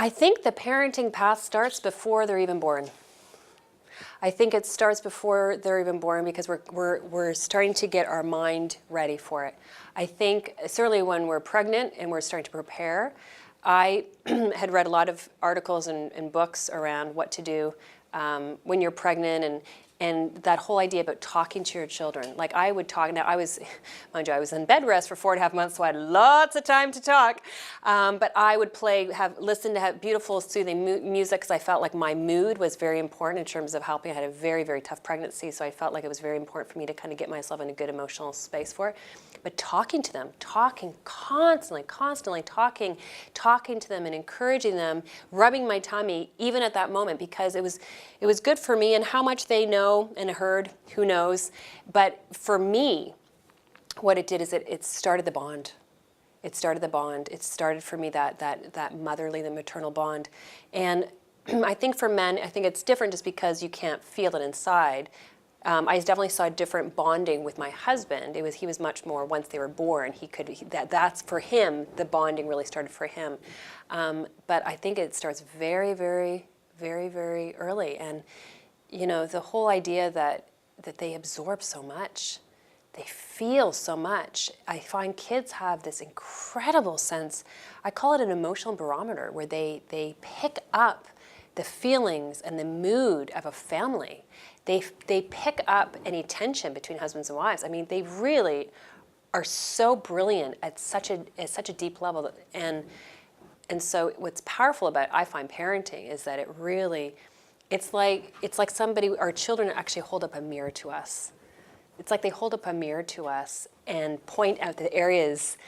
I think the parenting path starts before they're even born. I think it starts before they're even born because we're starting to get our mind ready for it. I think certainly when we're pregnant and we're starting to prepare, I had read a lot of articles and books around what to do when you're pregnant and that whole idea about talking to your children. Like I would talk, now mind you, I was in bed rest for 4.5 months, so I had lots of time to talk. But I would listen to beautiful, soothing music because I felt like my mood was very important in terms of helping. I had a very, very tough pregnancy, so I felt like it was very important for me to kind of get myself in a good emotional space for it. But talking to them, talking constantly talking to them and encouraging them, rubbing my tummy even at that moment because it was good for me. And how much they know and heard, who knows. But for me, what it did is it started the bond. It started the bond. It started for me that motherly, the maternal bond. And I think for men, I think it's different just because you can't feel it inside. I definitely saw a different bonding with my husband. He was much more, once they were born, that's for him, the bonding really started for him. But I think it starts very, very, very, very early. And, you know, the whole idea that they absorb so much, they feel so much. I find kids have this incredible sense, I call it an emotional barometer, where they pick up the feelings and the mood of a family. They pick up any tension between husbands and wives. I mean, they really are so brilliant at such a deep level. And so what's powerful about, I find, parenting is that it's like our children actually hold up a mirror to us. It's like they hold up a mirror to us and point out the areas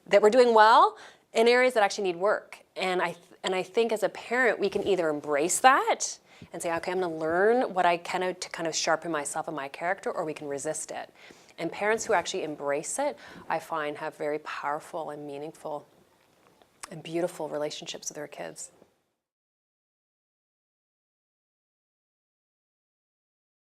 that we're doing well and areas that actually need work. And I think as a parent, we can either embrace that and say, okay, I'm going to learn what I can to kind of sharpen myself and my character, or we can resist it. And parents who actually embrace it, I find, have very powerful and meaningful and beautiful relationships with their kids.